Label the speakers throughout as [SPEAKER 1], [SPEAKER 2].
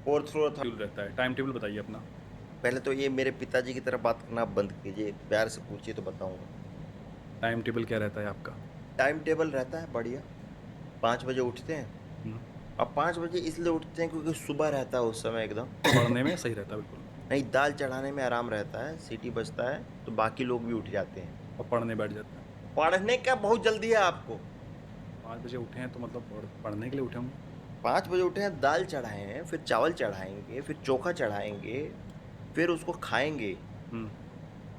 [SPEAKER 1] Fourth floor था।
[SPEAKER 2] रहता है, टाइम टेबल बताइए अपना।
[SPEAKER 1] पहले तो ये मेरे पिताजी की तरह बात करना आप बंद कीजिए, प्यार से पूछिए तो बताऊंगा।
[SPEAKER 2] टाइम टेबल क्या रहता है आपका?
[SPEAKER 1] टाइम टेबल रहता है बढ़िया। 5 बजे उठते हैं।
[SPEAKER 2] हम्म,
[SPEAKER 1] अब 5 बजे इसलिए उठते हैं क्योंकि सुबह रहता है उस समय एकदम।
[SPEAKER 2] पढ़ने में सही रहता है बिल्कुल।
[SPEAKER 1] नहीं, दाल चढ़ाने में आराम रहता है, सीटी बजता है तो बाकी लोग भी उठ जाते हैं।
[SPEAKER 2] और पढ़ने बैठ जाते हैं।
[SPEAKER 1] पढ़ने का बहुत जल्दी है आपको।
[SPEAKER 2] 5 बजे उठे हैं तो मतलब पढ़ने के लिए उठे होंगे।
[SPEAKER 1] 5 बजे उठे हैं, दाल चढ़ाए हैं, फिर चावल चढ़ाएंगे, फिर चोखा चढ़ाएंगे, फिर उसको खाएंगे,
[SPEAKER 2] हम्म।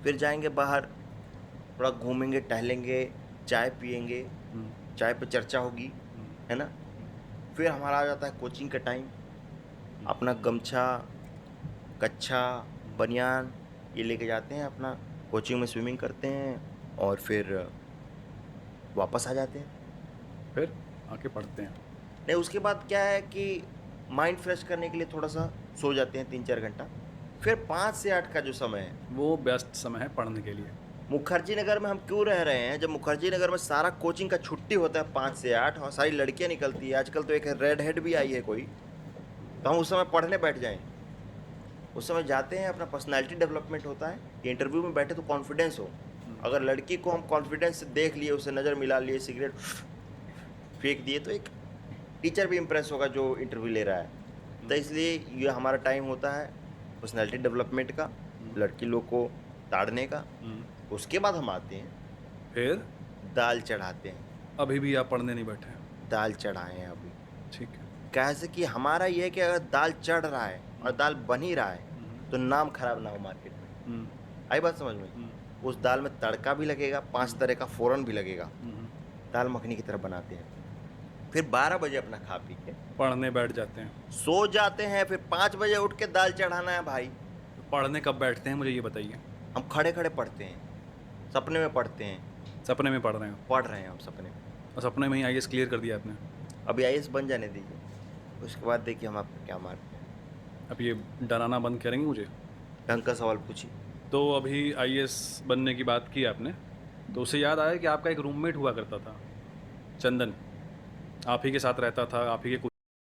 [SPEAKER 1] फिर जाएंगे बाहर, थोड़ा घूमेंगे टहलेंगे, चाय पियेंगे,
[SPEAKER 2] हम्म।
[SPEAKER 1] चाय पे चर्चा होगी,
[SPEAKER 2] हम्म।
[SPEAKER 1] है ना। फिर हमारा आ जाता है कोचिंग का टाइम।
[SPEAKER 2] हम्म।
[SPEAKER 1] अपना गमछा, कच्छा,
[SPEAKER 2] हम्म।
[SPEAKER 1] बनियान ये लेके जाते हैं अपना, कोचिंग में स्विमिंग करते हैं और फिर वापस आ जाते हैं।
[SPEAKER 2] फिर आके पढ़ते हैं।
[SPEAKER 1] नहीं, उसके बाद क्या है कि माइंड फ्रेश करने के लिए थोड़ा सा सो जाते हैं 3-4 घंटा। फिर 5 से 8 का जो समय है,
[SPEAKER 2] वो बेस्ट समय है पढ़ने के लिए।
[SPEAKER 1] मुखर्जी नगर में हम क्यों रह रहे हैं? जब मुखर्जी नगर में सारा कोचिंग का छुट्टी होता है 5 से 8 और सारी लड़कियां निकलती है, आजकल तो एक रेड हेड भी आई है कोई, तो हम उस समय पढ़ने बैठ जाएं। उस समय जाते हैं, अपना पर्सनालिटी डेवलपमेंट होता है कि इंटरव्यू में बैठे तो कॉन्फिडेंस हो।
[SPEAKER 2] हम्म।
[SPEAKER 1] अगर लड़की को हम कॉन्फिडेंस से देख लिए, उसे नज़र मिला लिए, सिगरेट फेंक दिए, तो एक टीचर भी इंप्रेस होगा जो इंटरव्यू ले रहा है। तो
[SPEAKER 2] हम्म।
[SPEAKER 1] इसलिए ये हमारा टाइम होता है पर्सनालिटी डेवलपमेंट का,
[SPEAKER 2] हम्म।
[SPEAKER 1] लड़की लोग को ताड़ने का।
[SPEAKER 2] हम्म।
[SPEAKER 1] उसके बाद हम आते हैं,
[SPEAKER 2] फिर
[SPEAKER 1] दाल चढ़ाते हैं।
[SPEAKER 2] अभी भी आप पढ़ने नहीं बैठे हैं?
[SPEAKER 1] दाल चढ़ाए हैं अभी।
[SPEAKER 2] ठीक है।
[SPEAKER 1] कैसे कि हमारा ये है कि अगर दाल चढ़ रहा है और
[SPEAKER 2] हम्म।
[SPEAKER 1] दाल बन ही रहा है
[SPEAKER 2] हम्म।
[SPEAKER 1] तो नाम खराब ना हो मार्केट में।
[SPEAKER 2] हम्म।
[SPEAKER 1] आई बात समझ में?
[SPEAKER 2] हम्म।
[SPEAKER 1] उस दाल में तड़का भी लगेगा, 5 तरह का फोरन भी लगेगा।
[SPEAKER 2] हम्म।
[SPEAKER 1] दाल मखनी की तरह बनाते हैं। फिर 12 बजे अपना खा पी के
[SPEAKER 2] पढ़ने बैठ जाते हैं।
[SPEAKER 1] सो जाते हैं। फिर 5 बजे उठ के दाल चढ़ाना है भाई।
[SPEAKER 2] तो पढ़ने कब बैठते हैं मुझे ये बताइए।
[SPEAKER 1] हम खड़े खड़े पढ़ते हैं, सपने में पढ़ते हैं।
[SPEAKER 2] सपने में पढ़ रहे हैं?
[SPEAKER 1] पढ़ रहे हैं हम सपने में।
[SPEAKER 2] और सपने में ही आईएएस क्लियर कर दिया आपने?
[SPEAKER 1] अभी आईएएस बन जाने दीजिए, उसके बाद देखिए हम आपको क्या मारते हैं।
[SPEAKER 2] अब ये डराना बंद करेंगे मुझे?
[SPEAKER 1] ढंग का सवाल पूछिए।
[SPEAKER 2] तो अभी आईएएस बनने की बात की आपने, तो उससे याद आया कि आपका एक रूममेट हुआ करता था, चंदन। आप ही के साथ रहता था, आप ही के